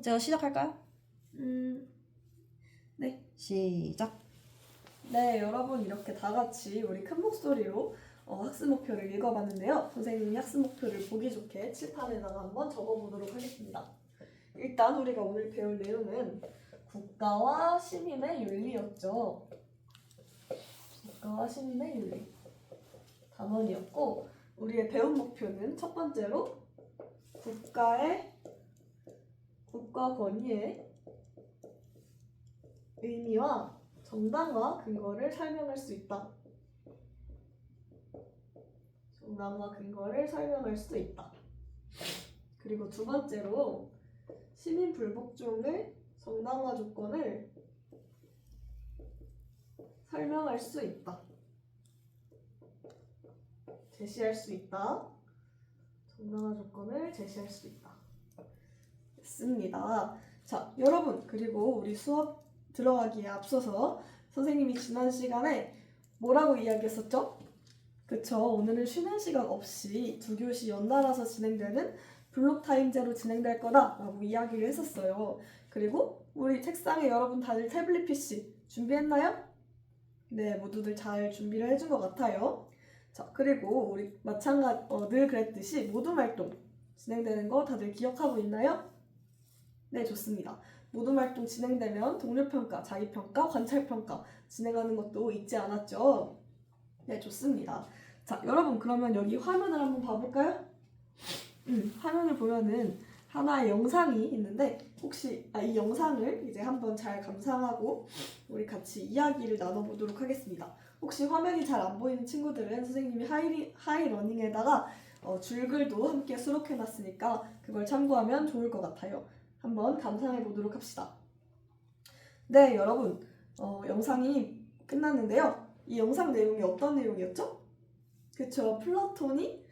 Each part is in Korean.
제가 시작할까요? 네, 시작. 네, 여러분 이렇게 다 같이 우리 큰 목소리로 학습 목표를 읽어봤는데요. 선생님이 학습 목표를 보기 좋게 칠판에다가 한번 적어보도록 하겠습니다. 일단 우리가 오늘 배울 내용은 국가와 시민의 윤리였죠. 국가와 시민의 윤리 단원이었고, 우리의 배운 목표는 첫 번째로 국가 권위의 의미와 정당화 근거를 설명할 수 있다. 정당화 근거를 설명할 수 있다. 그리고 두 번째로 시민 불복종의 정당화 조건을 설명할 수 있다. 제시할 수 있다. 정당화 조건을 제시할 수 있다. 됐습니다. 자, 여러분, 그리고 우리 수업 들어가기에 앞서서 선생님이 지난 시간에 뭐라고 이야기했었죠? 그쵸, 오늘은 쉬는 시간 없이 2교시 연달아서 진행되는 블록타임제로 진행될 거다라고 이야기를 했었어요. 그리고 우리 책상에 여러분 다들 태블릿 PC 준비했나요? 네, 모두들 잘 준비를 해준 것 같아요. 자, 그리고 우리 늘 그랬듯이 모둠 활동 진행되는 거 다들 기억하고 있나요? 네, 좋습니다. 모둠 활동 진행되면 동료평가, 자기평가, 관찰평가 진행하는 것도 잊지 않았죠? 네, 좋습니다. 자, 여러분 그러면 여기 화면을 한번 봐볼까요? 화면을 보면은 하나의 영상이 있는데 혹시 이 영상을 이제 한번 잘 감상하고 우리 같이 이야기를 나눠보도록 하겠습니다. 혹시 화면이 잘 안 보이는 친구들은 선생님이 하이러닝에다가 줄글도 함께 수록해놨으니까 그걸 참고하면 좋을 것 같아요. 한번 감상해 보도록 합시다. 네, 여러분 영상이 끝났는데요. 이 영상 내용이 어떤 내용이었죠? 그쵸, 플라톤의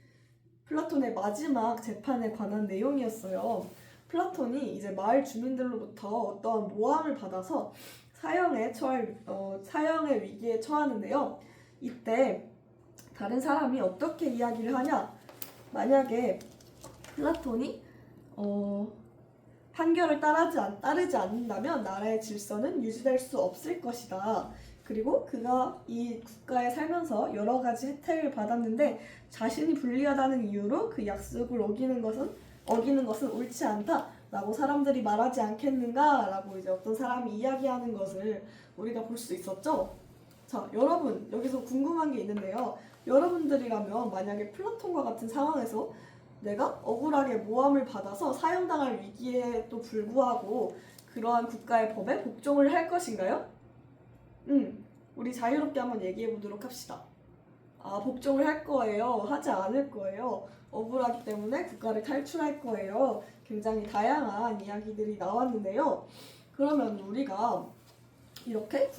마지막 재판에 관한 내용이었어요. 플라톤이 이제 마을 주민들로부터 어떤 모함을 받아서 사형의 위기에 처하는데요. 이때 다른 사람이 어떻게 이야기를 하냐? 만약에 플라톤이 판결을 따르지 않는다면 나라의 질서는 유지될 수 없을 것이다. 그리고 그가 이 국가에 살면서 여러 가지 혜택을 받았는데 자신이 불리하다는 이유로 그 약속을 어기는 것은 옳지 않다라고 사람들이 말하지 않겠는가라고 이제 어떤 사람이 이야기하는 것을 우리가 볼 수 있었죠. 자, 여러분 여기서 궁금한 게 있는데요. 여러분들이라면 만약에 플라톤과 같은 상황에서 내가 억울하게 모함을 받아서 사형당할 위기에도 불구하고 그러한 국가의 법에 복종을 할 것인가요? 우리 자유롭게 한번 얘기해 보도록 합시다. 복종을 할 거예요? 하지 않을 거예요? 억울하기 때문에 국가를 탈출할 거예요? 굉장히 다양한 이야기들이 나왔는데요. 그러면 우리가 이렇게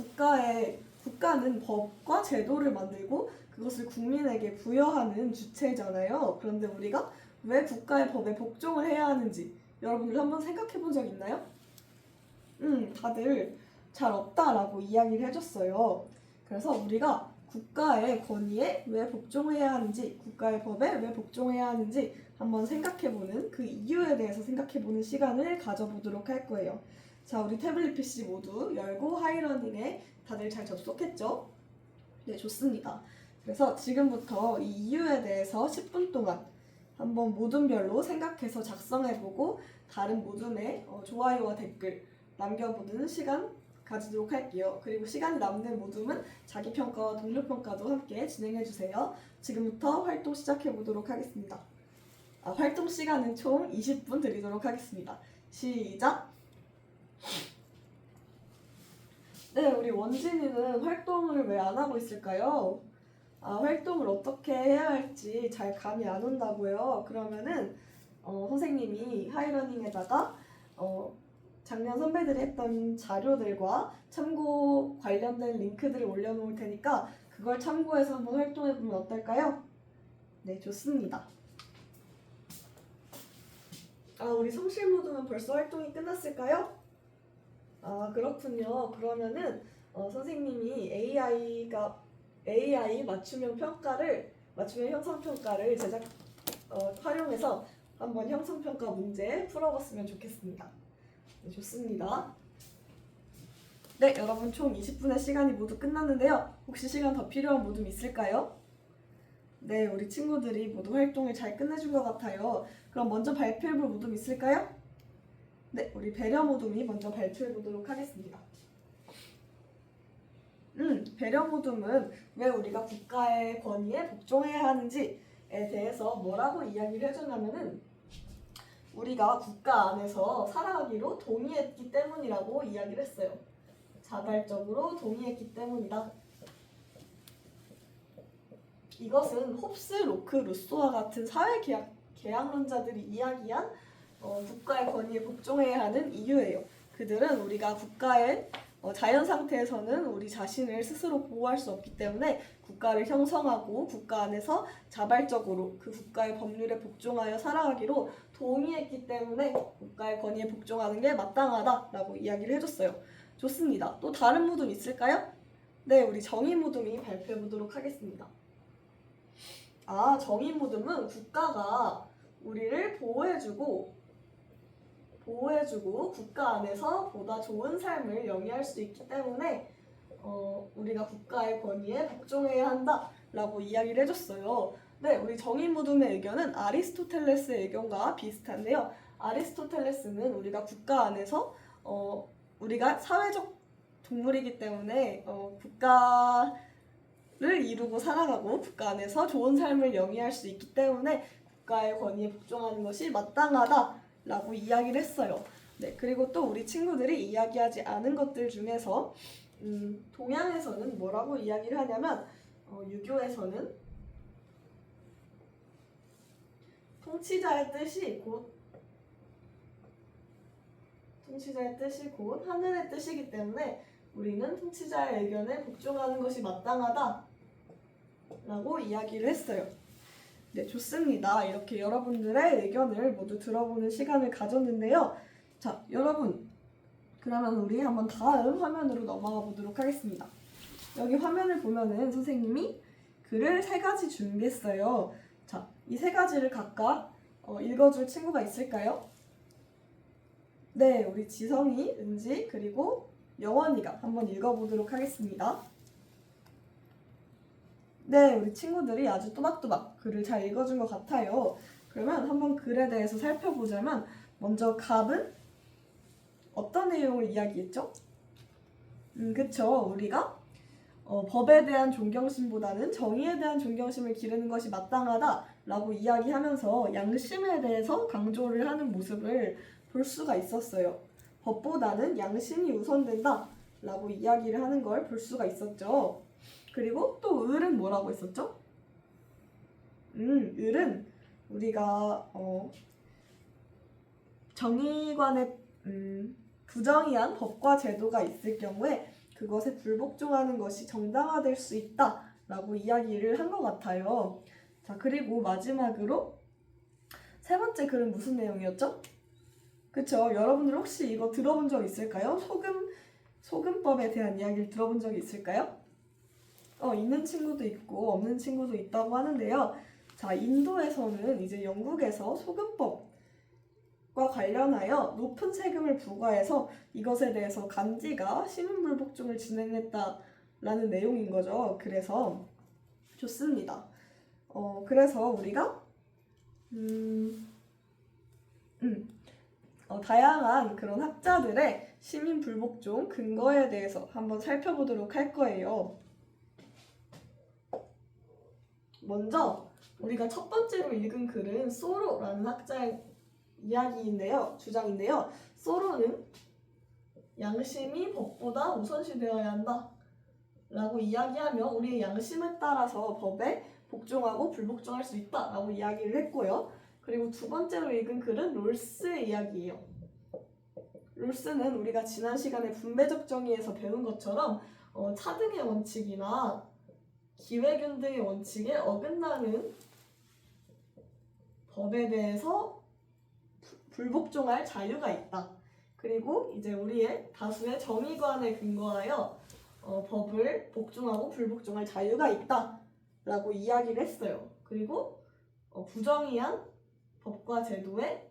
국가는 법과 제도를 만들고 그것을 국민에게 부여하는 주체잖아요. 그런데 우리가 왜 국가의 법에 복종을 해야 하는지 여러분들 한번 생각해 본 적 있나요? 다들 잘 없다라고 이야기를 해줬어요. 그래서 우리가 국가의 권위에 왜 복종해야 하는지, 국가의 법에 왜 복종해야 하는지 한번 생각해보는 그 이유에 대해서 생각해보는 시간을 가져보도록 할 거예요. 자, 우리 태블릿 PC 모두 열고 하이러닝에 다들 잘 접속했죠? 네, 좋습니다. 그래서 지금부터 이 이유에 대해서 10분 동안 한번 모둠별로 생각해서 작성해보고 다른 모둠에 좋아요와 댓글 남겨보는 시간 가지도록 할게요. 그리고 시간이 남는 모둠은 자기평가와 동료평가도 함께 진행해주세요. 지금부터 활동 시작해보도록 하겠습니다. 활동 시간은 총 20분 드리도록 하겠습니다. 시작! 네, 우리 원진이는 활동을 왜 안 하고 있을까요? 활동을 어떻게 해야 할지 잘 감이 안 온다고요. 그러면은 선생님이 하이러닝에다가 작년 선배들이 했던 자료들과 참고 관련된 링크들을 올려놓을 테니까 그걸 참고해서 한번 활동해보면 어떨까요? 네, 좋습니다. 우리 성실모두는 벌써 활동이 끝났을까요? 그렇군요. 그러면은 선생님이 AI 맞춤형 형성 평가를 활용해서 한번 형성 평가 문제 풀어봤으면 좋겠습니다. 네, 좋습니다. 네, 여러분 총 20분의 시간이 모두 끝났는데요. 혹시 시간 더 필요한 모둠 있을까요? 네, 우리 친구들이 모두 활동을 잘 끝내준 것 같아요. 그럼 먼저 발표해볼 모둠 있을까요? 네, 우리 배려 모둠이 먼저 발표해보도록 하겠습니다. 배려 모둠은 왜 우리가 국가의 권위에 복종해야 하는지에 대해서 뭐라고 이야기를 해주냐면은 우리가 국가 안에서 살아가기로 동의했기 때문이라고 이야기를 했어요. 자발적으로 동의했기 때문이다. 이것은 홉스, 로크, 루소와 같은 사회계약론자들이 이야기한 국가의 권위에 복종해야 하는 이유예요. 그들은 우리가 국가의 자연 상태에서는 우리 자신을 스스로 보호할 수 없기 때문에 국가를 형성하고 국가 안에서 자발적으로 그 국가의 법률에 복종하여 살아가기로 동의했기 때문에 국가의 권위에 복종하는 게 마땅하다라고 이야기를 해줬어요. 좋습니다. 또 다른 모둠 있을까요? 네, 우리 정의 모둠이 발표해 보도록 하겠습니다. 정의 모둠은 국가가 우리를 보호해주고 국가 안에서 보다 좋은 삶을 영위할 수 있기 때문에 우리가 국가의 권위에 복종해야 한다라고 이야기를 해줬어요. 네, 우리 정의 모둠의 의견은 아리스토텔레스의 의견과 비슷한데요. 아리스토텔레스는 우리가 국가 안에서 우리가 사회적 동물이기 때문에 국가를 이루고 살아가고 국가 안에서 좋은 삶을 영위할 수 있기 때문에 국가의 권위에 복종하는 것이 마땅하다라고 이야기를 했어요. 네, 그리고 또 우리 친구들이 이야기하지 않은 것들 중에서 동양에서는 뭐라고 이야기를 하냐면 유교에서는 통치자의 뜻이 곧 하늘의 뜻이기 때문에 우리는 통치자의 의견에 복종하는 것이 마땅하다라고 이야기를 했어요. 네, 좋습니다. 이렇게 여러분들의 의견을 모두 들어보는 시간을 가졌는데요. 자, 여러분, 그러면 우리 한번 다음 화면으로 넘어가 보도록 하겠습니다. 여기 화면을 보면은 선생님이 글을 3가지 준비했어요. 자, 이 3가지를 각각 읽어줄 친구가 있을까요? 네, 우리 지성이, 은지, 그리고 영원이가 한번 읽어보도록 하겠습니다. 네, 우리 친구들이 아주 또박또박 글을 잘 읽어준 것 같아요. 그러면 한번 글에 대해서 살펴보자면 먼저 갑은 어떤 내용을 이야기했죠? 그쵸. 우리가 법에 대한 존경심보다는 정의에 대한 존경심을 기르는 것이 마땅하다라고 이야기하면서 양심에 대해서 강조를 하는 모습을 볼 수가 있었어요. 법보다는 양심이 우선된다라고 이야기를 하는 걸 볼 수가 있었죠. 그리고 또 을은 뭐라고 했었죠? 을은 우리가 정의관의 부정의한 법과 제도가 있을 경우에 그것에 불복종하는 것이 정당화될 수 있다라고 이야기를 한 것 같아요. 자, 그리고 마지막으로 3번째 글은 무슨 내용이었죠? 그쵸? 여러분들 혹시 이거 들어본 적 있을까요? 소금법에 대한 이야기를 들어본 적이 있을까요? 있는 친구도 있고 없는 친구도 있다고 하는데요. 자, 인도에서는 이제 영국에서 소금법과 관련하여 높은 세금을 부과해서 이것에 대해서 간지가 시민불복종을 진행했다라는 내용인 거죠. 그래서 좋습니다. 그래서 우리가 다양한 그런 학자들의 시민불복종 근거에 대해서 한번 살펴보도록 할 거예요. 먼저 우리가 첫 번째로 읽은 글은 소로라는 학자의 주장인데요. 소로는 양심이 법보다 우선시되어야 한다 라고 이야기하며 우리의 양심에 따라서 법에 복종하고 불복종할 수 있다 라고 이야기를 했고요. 그리고 두 번째로 읽은 글은 롤스의 이야기예요. 롤스는 우리가 지난 시간에 분배적 정의에서 배운 것처럼 차등의 원칙이나 기회균 등의 원칙에 어긋나는 법에 대해서 불복종할 자유가 있다. 그리고 이제 우리의 다수의 정의관에 근거하여 법을 복종하고 불복종할 자유가 있다 라고 이야기를 했어요. 그리고 부정의한 법과 제도에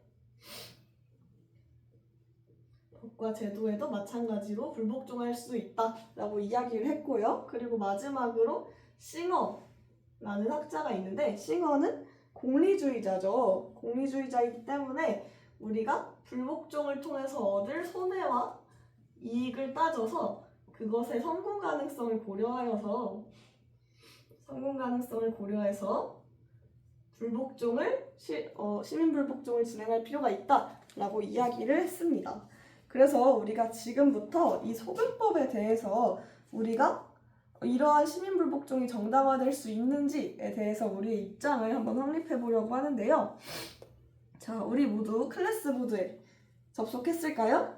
법과 제도에도 마찬가지로 불복종할 수 있다라고 이야기를 했고요. 그리고 마지막으로 싱어라는 학자가 있는데 싱어는 공리주의자죠. 공리주의자이기 때문에 우리가 불복종을 통해서 얻을 손해와 이익을 따져서 그것의 성공 가능성을 고려해서 시민 불복종을 진행할 필요가 있다라고 이야기를 했습니다. 그래서 우리가 지금부터 이 소금법에 대해서 우리가 이러한 시민 불복종이 정당화될 수 있는지에 대해서 우리의 입장을 한번 확립해 보려고 하는데요. 자, 우리 모두 클래스보드에 접속했을까요?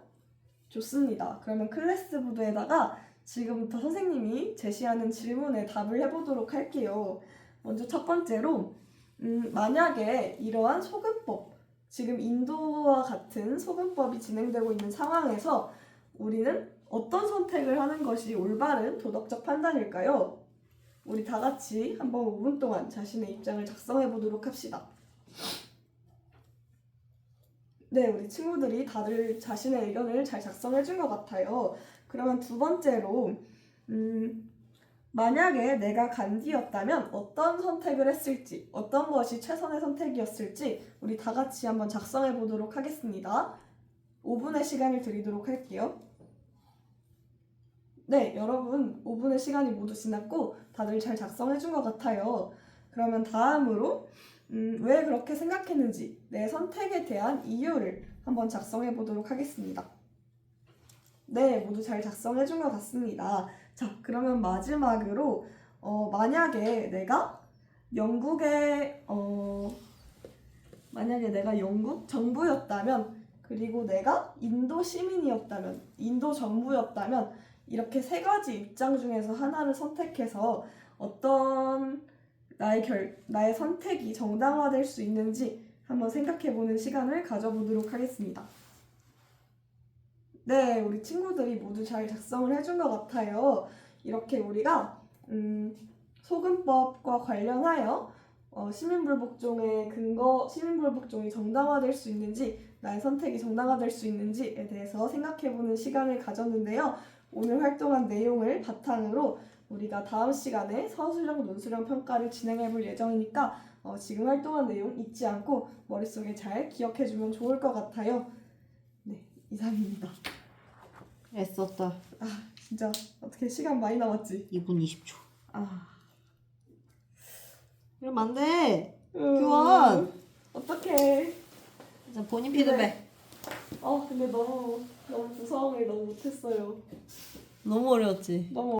좋습니다. 그러면 클래스보드에다가 지금부터 선생님이 제시하는 질문에 답을 해보도록 할게요. 먼저 첫 번째로 만약에 이러한 소금법, 지금 인도와 같은 소금법이 진행되고 있는 상황에서 우리는 어떤 선택을 하는 것이 올바른 도덕적 판단일까요? 우리 다 같이 한번 5분 동안 자신의 입장을 작성해 보도록 합시다. 네, 우리 친구들이 다들 자신의 의견을 잘 작성해 준 것 같아요. 그러면 두 번째로 만약에 내가 간디였다면 어떤 선택을 했을지, 어떤 것이 최선의 선택이었을지 우리 다 같이 한번 작성해 보도록 하겠습니다. 5분의 시간을 드리도록 할게요. 네, 여러분 5분의 시간이 모두 지났고 다들 잘 작성해 준 것 같아요. 그러면 다음으로 왜 그렇게 생각했는지 내 선택에 대한 이유를 한번 작성해 보도록 하겠습니다. 네, 모두 잘 작성해 준 것 같습니다. 자, 그러면 마지막으로 만약에 내가 영국 정부였다면 그리고 내가 인도 시민이었다면, 인도 정부였다면 이렇게 세 가지 입장 중에서 하나를 선택해서 어떤 나의 선택이 정당화될 수 있는지 한번 생각해보는 시간을 가져보도록 하겠습니다. 네, 우리 친구들이 모두 잘 작성을 해준 것 같아요. 이렇게 우리가 소금법과 관련하여 시민불복종이 정당화될 수 있는지, 나의 선택이 정당화될 수 있는지에 대해서 생각해보는 시간을 가졌는데요. 오늘 활동한 내용을 바탕으로 우리가 다음 시간에 서술형, 논술형 평가를 진행해볼 예정이니까 지금 활동한 내용 잊지 않고 머릿속에 잘 기억해주면 좋을 것 같아요. 네, 이상입니다. 애썼다. 진짜 어떻게 시간 많이 남았지? 2분 20초. 이러면 안 돼. 교환. 어떡해. 자, 본인 피드백. 근데 너무 구성을 너무 못했어요. 너무 어려웠지. 너무